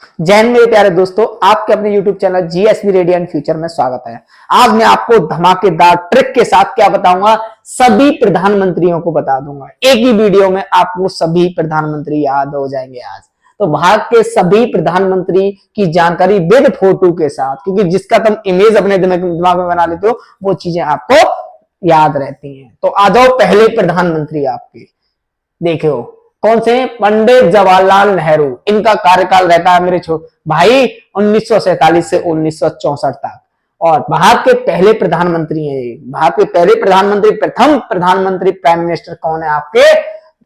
जय हिंद मेरे प्यारे दोस्तों, आपके अपने YouTube channel GSB radiant future में स्वागत है। आज मैं आपको धमाकेदार ट्रिक के साथ क्या बताऊंगा, सभी प्रधानमंत्रियों को बता दूंगा। एक ही वीडियो में आपको सभी प्रधानमंत्री याद हो जाएंगे। आज तो भारत के सभी प्रधानमंत्री की जानकारी विद फोटो के साथ, क्योंकि जिसका तुम इमेज अपने दिमाग में बना लेते हो वो चीजें आपको याद रहती हैं। तो आ जाओ, पहले प्रधानमंत्री आपके देखो कौन से? पंडित जवाहरलाल नेहरू। इनका कार्यकाल रहता है मेरे भाई 1947 से 1964 तक। और भारत के पहले प्रधानमंत्री हैं। भारत के पहले प्रधानमंत्री, प्रथम प्रधानमंत्री प्राइम मिनिस्टर कौन है आपके?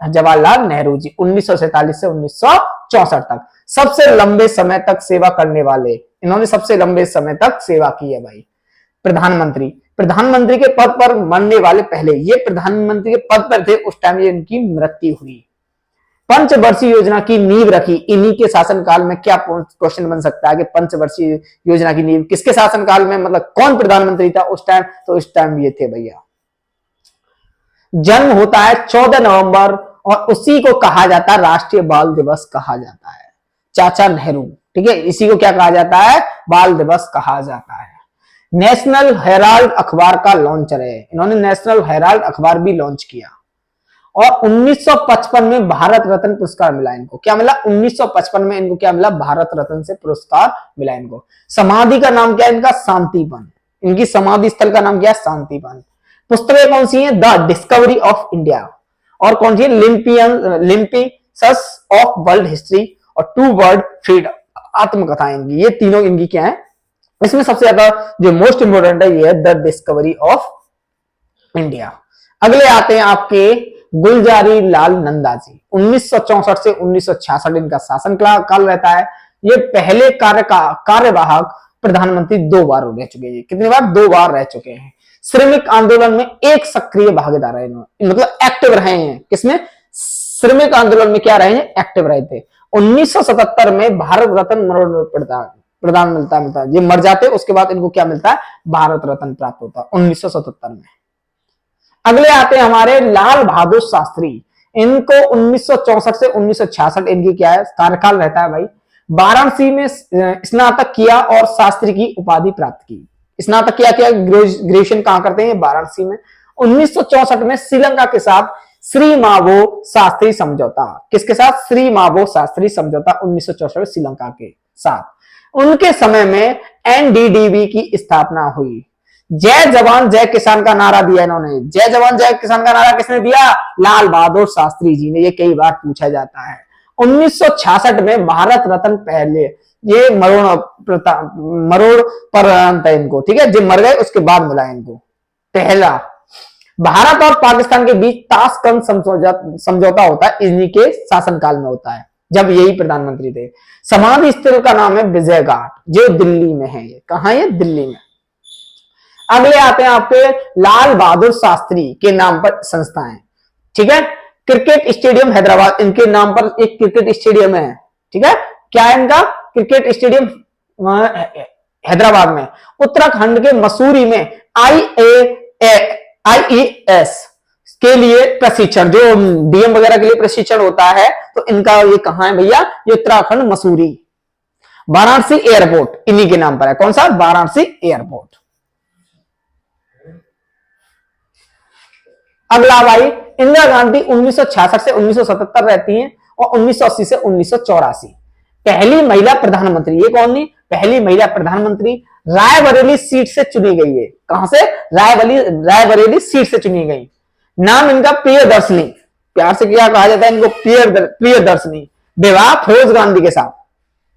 जवाहरलाल नेहरू जी, 1947 से 1964 तक। सबसे लंबे समय तक सेवा करने वाले, इन्होंने सबसे लंबे समय तक सेवा की है भाई। प्रधानमंत्री के पद पर मरने वाले पहले, ये प्रधानमंत्री के पद पर थे उस टाइम ये इनकी मृत्यु हुई। पंचवर्षीय योजना की नींव रखी इन्हीं के शासनकाल में। क्या क्वेश्चन बन सकता है कि पंचवर्षीय योजना की नींव किसके शासनकाल में, मतलब कौन प्रधानमंत्री था उस टाइम? तो उस टाइम ये थे भैया। जन्म होता है 14 नवंबर और उसी को कहा जाता है राष्ट्रीय बाल दिवस कहा जाता है। चाचा नेहरू, ठीक है, इसी को क्या कहा जाता है? बाल दिवस कहा जाता है। नेशनल हेराल्ड अखबार का लॉन्चर है, इन्होंने नेशनल हेराल्ड अखबार भी लॉन्च किया। और 1955 में भारत रत्न पुरस्कार मिला इनको। क्या मिला? 1955 में इनको क्या मिला? भारत रत्न से पुरस्कार मिला इनको। समाधि का नाम क्या है इनका? शांतिवन। इनकी समाधि स्थल का नाम क्या है? शांतिवन। पुस्तकें कौन सी हैं? The discovery of India. और कौन सी है? लिम्पिसस ऑफ वर्ल्ड हिस्ट्री और टू वर्ल्ड फ्रीडम। आत्मकथा इनकी, ये तीनों इनकी क्या है? इसमें सबसे ज्यादा जो मोस्ट इंपोर्टेंट है ये है द डिस्कवरी ऑफ इंडिया। अगले आते हैं आपके गुलजारी लाल नंदा जी। 1964 से 1966 इनका शासन काल रहता है। ये पहले कार्यवाहक प्रधानमंत्री 2 बार रह चुके हैं। कितनी बार? 2 बार रह चुके हैं। श्रमिक आंदोलन में एक सक्रिय भागीदार है, मतलब एक्टिव रहे हैं। किसमें? श्रमिक आंदोलन में क्या रहे हैं? एक्टिव रहे थे। 1977 में भारत रत्न प्रदान मिलता है। ये मर जाते उसके बाद इनको क्या मिलता है? भारत रत्न प्राप्त होता है 1977 में। अगले आते हैं हमारे लाल बहादुर शास्त्री। इनको 1964 से 1966 इनकी क्या है? कार्यकाल रहता है भाई। वाराणसी में स्नातक किया और शास्त्री की उपाधि प्राप्त की। स्नातक किया, ग्रेजुएशन कहां करते हैं? वाराणसी में। 1964 में श्रीलंका के साथ श्री मावो शास्त्री समझौता। किसके साथ? श्री मावो शास्त्री समझौता 1964 श्रीलंका के साथ। उनके समय में एनडीडीबी की स्थापना हुई। जय जवान जय किसान का नारा दिया इन्होंने। जय जवान जय किसान का नारा किसने दिया? लाल बहादुर शास्त्री जी ने। ये कई बार पूछा जाता है। 1966 में भारत रत्न पहले, ये मरोड़ पर इनको, ठीक है, जो मर गए उसके बाद मिला इनको। पहला भारत और पाकिस्तान के बीच ताशकंद समझौता होता है, इन्हीं के शासनकाल में होता है जब यही प्रधानमंत्री थे। समाधि स्थल का नाम है विजय घाट, जो दिल्ली में है। ये कहां है? दिल्ली में। अगले आते हैं आपके लाल बहादुर शास्त्री के नाम पर संस्थाएं, ठीक है। क्रिकेट स्टेडियम हैदराबाद, इनके नाम पर एक क्रिकेट स्टेडियम है, ठीक है। क्या है इनका? क्रिकेट स्टेडियम हैदराबाद में। उत्तराखंड के मसूरी में आईएएस के लिए प्रशिक्षण, जो डीएम वगैरह के लिए प्रशिक्षण होता है, तो इनका ये कहां है भैया? ये उत्तराखंड मसूरी। वाराणसी एयरपोर्ट इन्हीं के नाम पर है। कौन सा? वाराणसी एयरपोर्ट। अगला भाई इंदिरा गांधी 1966 से 1977 रहती हैं और 1980 से 1984 पहली महिला प्रधानमंत्री। ये कौन थी? पहली महिला प्रधानमंत्री रायबरेली सीट से चुनी गई है। कहां से? रायबरेली सीट से चुनी गई। नाम इनका प्रियदर्शनी, प्यार से क्या कहा जाता है इनको? प्रियदर्शनी। विवाह फिरोज गांधी के साथ।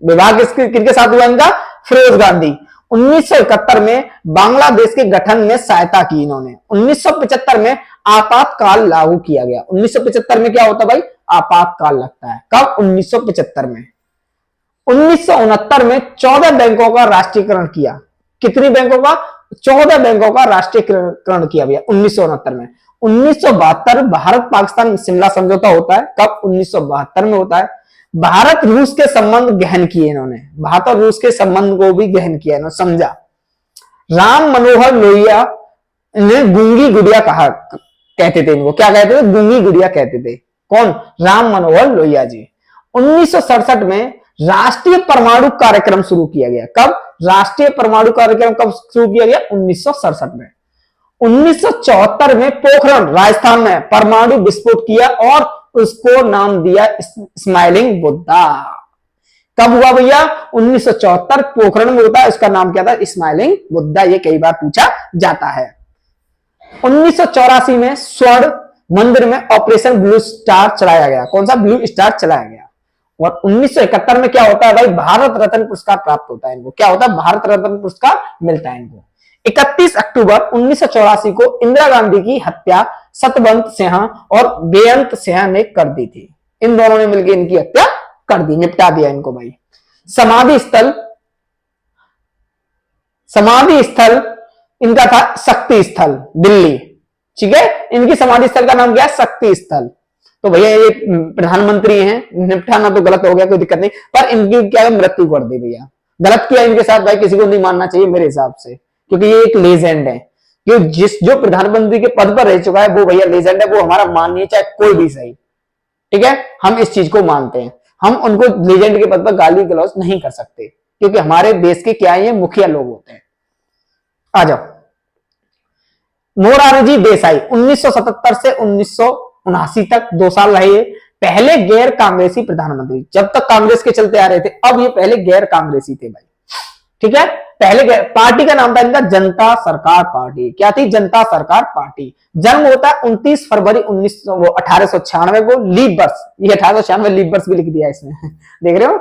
विवाह किसके साथ हुआ इनका? फिरोज गांधी। 1971 में बांग्लादेश के गठन में सहायता की इन्होंने। 1975 में आपातकाल लागू किया गया। 1975 में क्या होता भाई? आपातकाल लगता है। कब? 1975 में। 1969 में 14 बैंकों का राष्ट्रीयकरण किया। कितनी बैंकों का? 14 बैंकों का राष्ट्रीयकरण किया गया 1969 में। 1972 भारत पाकिस्तान शिमला समझौता होता है। कब? 1972 में होता है। भारत रूस के संबंध गहन किए इन्होंने। भारत और रूस के संबंध को भी गहन किया इन्होंने, समझा। राम मनोहर लोहिया ने गूंगी गुड़िया कहा, कहते थे इनको। क्या कहते थे? गूंगी गुड़िया कहते थे। कौन? राम मनोहर लोहिया जी। 1967 में राष्ट्रीय परमाणु कार्यक्रम शुरू किया गया। कब राष्ट्रीय परमाणु कार्यक्रम कब शुरू किया गया? 1967 में। 1974 में पोखरण राजस्थान में परमाणु विस्फोट किया और उसको नाम दिया स्माइलिंग बुद्धा। कब हुआ भैया? 1974 पोखरण में होता है, उसका नाम क्या था? स्माइलिंग बुद्धा। ये कई बार पूछा जाता है। 1984 में स्वर्ण मंदिर में ऑपरेशन ब्लू स्टार चलाया गया। कौन सा? ब्लू स्टार चलाया गया। और 1971 में क्या होता है भाई? भारत रत्न पुरस्कार प्राप्त होता है इनको। क्या होता है? भारत रत्न पुरस्कार मिलता है इनको। 31 अक्टूबर 1984 को इंदिरा गांधी की हत्या सतवंत सिंह और बेअंत सिंह ने कर दी थी। इन दोनों ने मिलकर इनकी हत्या कर दी, निपटा दिया इनको भाई। समाधि स्थल इनका था शक्ति स्थल, दिल्ली। ठीक है, इनकी समाधि स्थल का नाम क्या है? शक्ति स्थल। तो भैया ये प्रधानमंत्री हैं, निपटाना तो गलत हो गया, कोई दिक्कत नहीं, पर इनकी क्या मृत्यु कर दी भैया। गलत किया इनके साथ भाई, किसी को नहीं मानना चाहिए मेरे हिसाब से, क्योंकि ये एक लेजेंड है। कि जो प्रधानमंत्री के पद पर रह चुका है वो भैया लेजेंड है, वो हमारा माननीय, चाहे कोई भी सही। ठीक है, हम इस चीज को मानते हैं। हम उनको लेजेंड के पद पर गाली गलौज नहीं कर सकते, क्योंकि हमारे देश के क्या है, मुखिया लोग होते हैं। आ जाओ, मोरारजी देसाई 1977 से 1979 तक 2 साल रहे। पहले गैर कांग्रेसी प्रधानमंत्री, जब तक कांग्रेस के चलते आ रहे थे, अब ये पहले गैर कांग्रेसी थे भाई। ठीक है, पहले पार्टी का नाम था इनका जनता सरकार पार्टी। क्या थी? जनता सरकार पार्टी। जन्म होता है 29 फरवरी 1896 को, लीप वर्ष, ये 1896 लीप वर्ष भी लिख दिया इसमें देख रहे हो,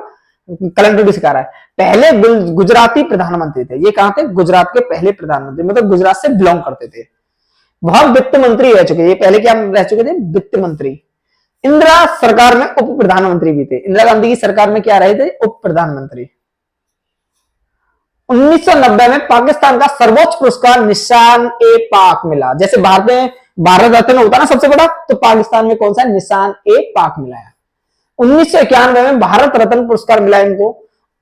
कैलेंडर भी सिखा रहा है। पहले गुजराती प्रधानमंत्री थे ये। कहां थे? गुजरात के पहले प्रधानमंत्री, मतलब गुजरात से बिलोंग करते थे। बहुत वित्त मंत्री रह चुके, ये पहले क्या रह चुके थे? वित्त मंत्री। इंदिरा सरकार में उप प्रधानमंत्री भी थे। इंदिरा गांधी की सरकार में क्या रहे थे? उप प्रधानमंत्री। 1990 में पाकिस्तान का सर्वोच्च पुरस्कार निशान-ए-पाक मिला। जैसे भारत में भारत रत्न होता है ना सबसे बड़ा, तो पाकिस्तान में कौन सा? निशान-ए-पाक मिला है। 1991 में भारत रत्न पुरस्कार मिला इनको।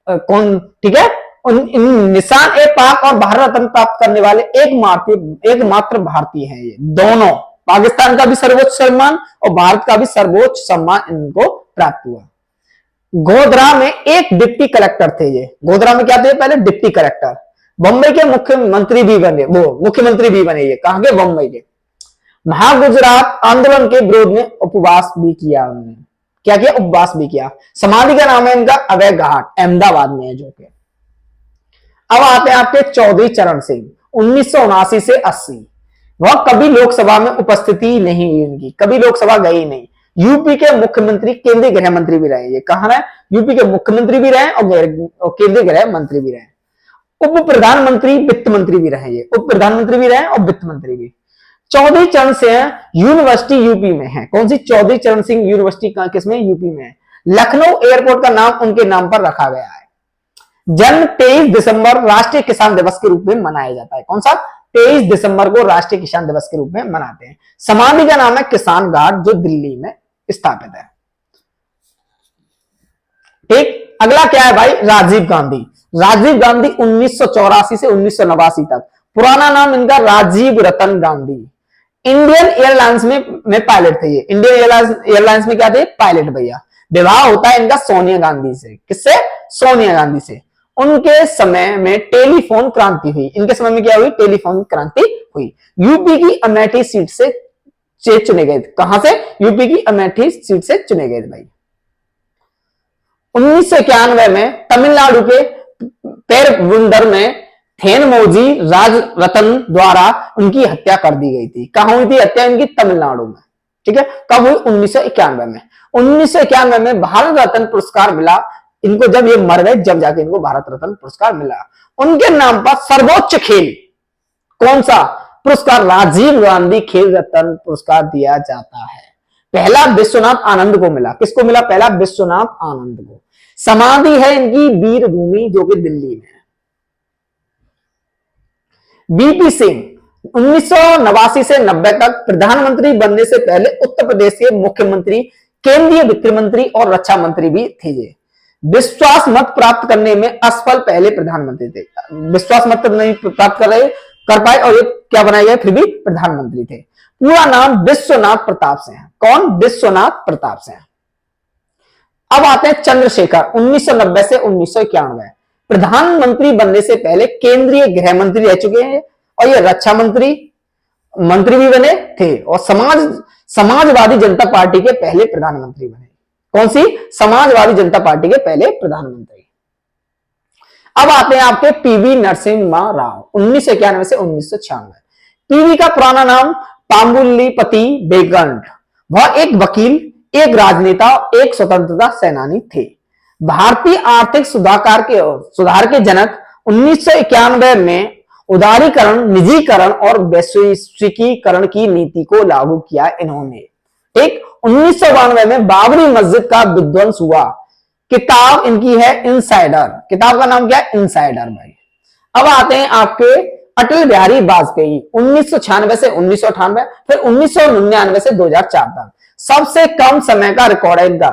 कौन? ठीक है, निशान-ए-पाक और भारत रत्न प्राप्त करने वाले एकमात्र भारतीय हैं ये दोनों। पाकिस्तान का भी सर्वोच्च सम्मान और भारत का भी सर्वोच्च सम्मान इनको प्राप्त हुआ। गोधरा में एक डिप्टी कलेक्टर थे ये। गोधरा में क्या थे? पहले डिप्टी कलेक्टर। बम्बई के मुख्यमंत्री भी बने ये। कहां के? बम्बई के। महागुजरात आंदोलन के विरोध में उपवास भी किया उन्होंने। क्या किया? उपवास भी किया। समाधि का नाम है इनका अभय घाट, अहमदाबाद में है जो के। अब आते हैं आपके चौधरी चरण सिंह 1979 से 80। वह कभी लोकसभा में उपस्थिति नहीं हुई इनकी, कभी लोकसभा गई नहीं। यूपी के मुख्यमंत्री, केंद्रीय गृह मंत्री भी रहे। ये कहां है? यूपी के मुख्यमंत्री भी रहे और केंद्रीय गृह मंत्री भी रहे। उप प्रधानमंत्री, वित्त मंत्री भी रहे ये। उप प्रधानमंत्री भी रहे और वित्त मंत्री भी। चौधरी चरण सिंह यूनिवर्सिटी यूपी में है। कौन सी? चौधरी चरण सिंह यूनिवर्सिटी किसमें? यूपी में है। लखनऊ एयरपोर्ट का नाम उनके नाम पर रखा गया है। जन्म 23 दिसंबर राष्ट्रीय किसान दिवस के रूप में मनाया जाता है। कौन सा? 23 दिसंबर को राष्ट्रीय किसान दिवस के रूप में मनाते हैं। समाधि का नाम है किसान घाट, जो दिल्ली में स्थापित है। ठीक, अगला क्या है भाई? राजीव गांधी। राजीव गांधी 1984 से 1989 तक। पुराना नाम इनका राजीव रतन गांधी। इंडियन एयरलाइंस में पायलट थे ये। इंडियन एयरलाइंस में क्या थे? पायलट भैया। विवाह होता है इनका सोनिया गांधी से। किससे? सोनिया गांधी से। उनके समय में टेलीफोन क्रांति हुई। इनके समय में क्या हुई? टेलीफोन क्रांति हुई। यूपी की अमेठी सीट से चुने गए। कहां से? यूपी की अमेठी सीट से चुने गए भाई। 1991 में तमिलनाडु के पेरबुंदर में थेनमोजी राजरतन द्वारा उनकी हत्या कर दी गई थी। कहां हुई थी हत्या इनकी? तमिलनाडु में। ठीक है, कब हुई? 1991 में। 1991 में भारत रत्न पुरस्कार मिला इनको। जब ये मर गए, जब जाके इनको भारत रत्न पुरस्कार मिला। उनके नाम पर सर्वोच्च खेल कौन सा पुरस्कार? राजीव गांधी खेल रत्न पुरस्कार दिया जाता है। पहला विश्वनाथ आनंद को मिला। किसको मिला? पहला विश्वनाथ आनंद को। समाधि है इनकी वीर भूमि, जो कि दिल्ली में है। बीपी सिंह 1989 से 90 तक प्रधानमंत्री बनने से पहले उत्तर प्रदेश के मुख्यमंत्री, केंद्रीय वित्त मंत्री और रक्षा मंत्री भी थे ये। विश्वास मत प्राप्त करने में असफल पहले प्रधानमंत्री थे। विश्वास मत नहीं प्राप्त कर पाए और ये क्या बनाए गए? फिर भी प्रधानमंत्री थे। पूरा नाम विश्वनाथ प्रताप सिंह। कौन? विश्वनाथ प्रताप सिंह। अब आते हैं चंद्रशेखर, 1990 से 1991। प्रधानमंत्री बनने से पहले केंद्रीय गृह मंत्री रह चुके हैं और ये रक्षा मंत्री भी बने थे और समाजवादी जनता पार्टी के पहले प्रधानमंत्री बने। कौन सी? समाजवादी जनता पार्टी के पहले प्रधानमंत्री। अब आते हैं आपके पीवी नरसिम्हा राव, 1991 से 1996। पीवी का पुराना नाम पामुल्लीपति बेगंट। वह एक वकील, एक राजनेता, एक स्वतंत्रता सेनानी थे। भारतीय आर्थिक सुधार के जनक 1991 में उदारीकरण, निजीकरण और वैश्विकीकरण की नीति को लागू किया इन्होंने। ठीक, 1992 में बाबरी मस्जिद का विध्वंस हुआ। किताब इनकी है इनसाइडर। किताब का नाम क्या है? इनसाइडर भाई। अब आते हैं आपके अटल बिहारी वाजपेयी, 1996 से 1998, फिर 1999 से 2004 तक। सबसे कम समय का रिकॉर्ड है इनका,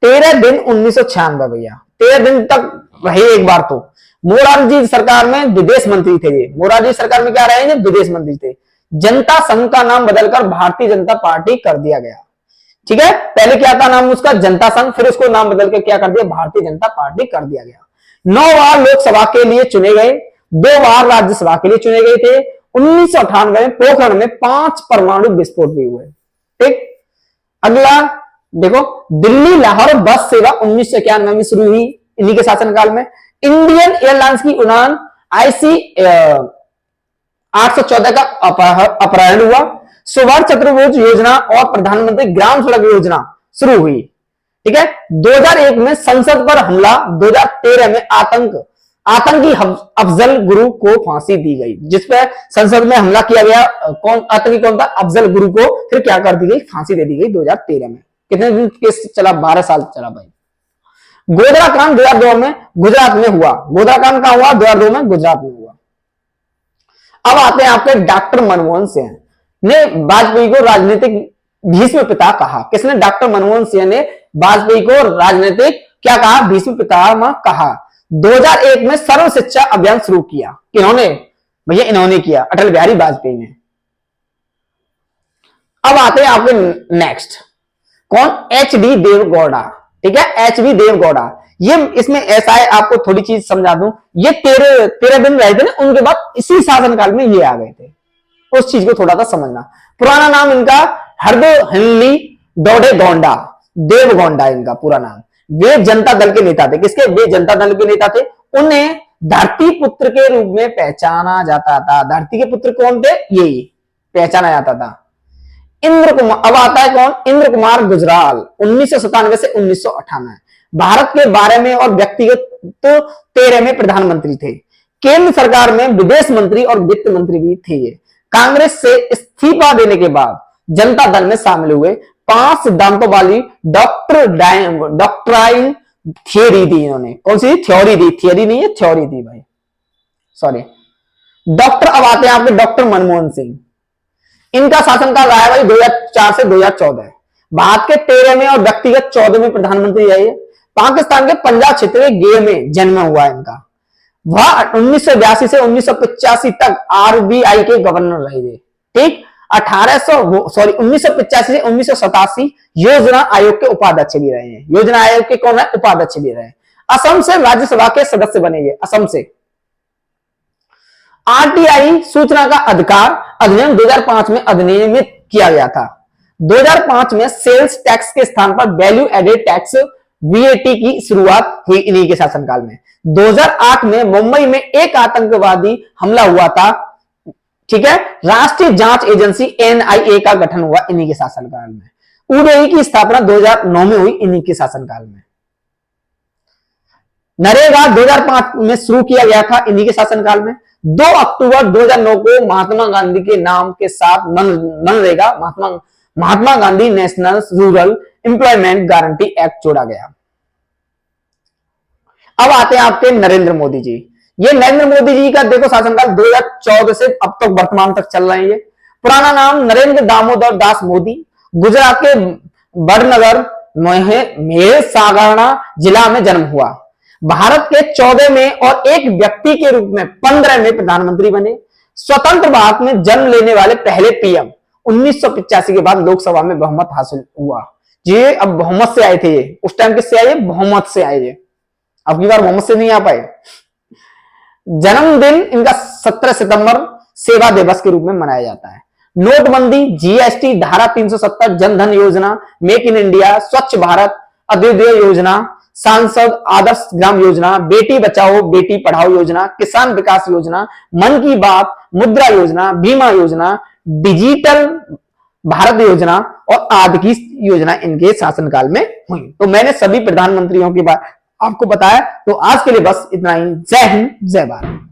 13 दिन 1996 भैया, 13 दिन तक रहे एक बार तो। मोरारजी सरकार में विदेश मंत्री थे ये। मोरारजी सरकार में क्या रहे? विदेश मंत्री थे। जनता संघ का नाम बदलकर भारतीय जनता पार्टी कर दिया गया। ठीक है, पहले क्या था नाम उसका? जनता संघ, फिर उसको नाम बदल के क्या कर दिया? भारतीय जनता पार्टी कर दिया गया। 9 बार लोकसभा के लिए चुने गए, 2 बार राज्यसभा के लिए चुने गए थे। 1998 में पोखरण में 5 परमाणु विस्फोट भी हुए। ठीक, अगला देखो, दिल्ली लाहौर बस सेवा 1991 में शुरू हुई इन्हीं के शासनकाल में। इंडियन एयरलाइंस की उड़ान IC 814 का अपहरण हुआ। सुभाष चतुर्भुज योजना और प्रधानमंत्री ग्राम सड़क योजना शुरू हुई। ठीक है, 2001 में संसद पर हमला, 2013 में आतंकी अफजल गुरु को फांसी दी गई, जिसपे संसद में हमला किया गया। कौन आतंकी? कौन था? अफजल गुरु को फिर क्या कर दी गई? फांसी दे दी गई 2013 में। कितने दिन केस चला? 12 साल चला भाई। गोधरा कांड 2002 में गुजरात में हुआ। गोधरा कांड कहां हुआ? 2002 में गुजरात में हुआ। अब आते हैं आपके डॉक्टर मनमोहन सिंह ने वाजपेयी को राजनीतिक भीष्म पिता कहा। किसने? डॉक्टर मनमोहन सिंह ने वाजपेयी को राजनीतिक क्या कहा? भीष्म पितामह कहा। 2001 में सर्व शिक्षा अभियान शुरू किया। किन्होंने? भैया इन्होंने किया, अटल बिहारी वाजपेयी ने। अब आते हैं आपके नेक्स्ट, कौन? HD देवगौड़ा। ठीक है, HB देवगौड़ा। ये इसमें ऐसा है, आपको थोड़ी चीज समझा दूं, ये 13 दिन रहे थे ना, उनके बाद इसी शासनकाल में ये आ गए थे। उस चीज को थोड़ा सा समझना। पुराना नाम इनका हरदोहल्ली डोडे गोंडा देवगौड़ा इनका पूरा नाम। वे जनता दल के नेता थे। किसके? वे जनता दल के नेता थे। उन्हें धरती पुत्र के रूप में पहचाना जाता था। धरती के पुत्र कौन थे? यही पहचाना जाता था। इंद्र कुमार। अब आता है कौन? इंद्र कुमार गुजराल, 1997 से 1998। भारत के 12वें और व्यक्तिगत तो 13वें प्रधानमंत्री थे। केंद्र सरकार में विदेश मंत्री और वित्त मंत्री भी थे ये। कांग्रेस से इस्तीफा देने के बाद जनता दल में शामिल हुए। 5 सिद्धांतों वाली डॉक्ट्राइन थियोरी दी इन्होंने। कौन सी थ्योरी दी? थियोरी नहीं है, थ्योरी दी भाई, सॉरी डॉक्टर। अब आते हैं आपके डॉक्टर मनमोहन सिंह। इनका शासनकाल रहा है भाई 2004 से 2014। भारत के 13वें और व्यक्तिगत 14वें प्रधानमंत्री रहे। पाकिस्तान के पंजाब क्षेत्र के गे में जन्म हुआ इनका। वह 1982 से 1985 तक RBI के गवर्नर रहे थे। ठीक, 1985 से 1987 योजना आयोग के उपाध्यक्ष भी रहे हैं। योजना आयोग के कौन है? उपाध्यक्ष भी रहे। असम से राज्यसभा के सदस्य बनेंगे। असम से RTI सूचना का अधिकार अधिनियम 2005 में अधिनियमित किया गया था। 2005 में सेल्स टैक्स के स्थान पर वैल्यू एडेड टैक्स VAT की शुरुआत हुई इन्हीं के शासनकाल में। 2008 में मुंबई में एक आतंकवादी हमला हुआ था। ठीक है, राष्ट्रीय जांच एजेंसी NIA का गठन हुआ इन्हीं के शासनकाल में। UDAI की स्थापना 2009 में हुई इन्हीं के शासनकाल में। नरेगा 2005 में शुरू किया गया था इन्हीं के शासनकाल में। 2 अक्टूबर 2009 को महात्मा गांधी के नाम के साथ MNREGA Mahatma Gandhi national rural employment guarantee act जोड़ा गया। अब आते हैं आपके नरेंद्र मोदी जी। ये नरेंद्र मोदी जी का देखो शासनकाल 2014 से अब तक वर्तमान तक चल रहे हैं। ये पुराना नाम नरेंद्र दामोदर दास मोदी। गुजरात के बड़नगर मेहसागरा जिला में जन्म हुआ। भारत के 14वें और एक व्यक्ति के रूप में 15वें प्रधानमंत्री बने। स्वतंत्र भारत में जन्म लेने वाले पहले PM। 1985 के बाद लोकसभा में बहुमत हासिल हुआ, ये अब बहुमत से आए थे, ये उस टाइम किससे आए, बहुमत से आए ये, अब की बार बहुमत से नहीं आ पाए। जन्मदिन इनका 17 सितंबर सेवा दिवस के रूप में मनाया जाता है। नोटबंदी, जीएसटी, धारा 370, जनधन योजना, मेक इन इंडिया, स्वच्छ भारत, अद्वितीय योजना, सांसद आदर्श ग्राम योजना, बेटी बचाओ बेटी पढ़ाओ योजना, किसान विकास योजना, मन की बात, मुद्रा योजना, बीमा योजना, डिजिटल भारत योजना और आदि की योजना इनके शासनकाल में हुई। तो मैंने सभी प्रधानमंत्रियों की बात आपको बताया। तो आज के लिए बस इतना ही। जय हिंद, जय भारत।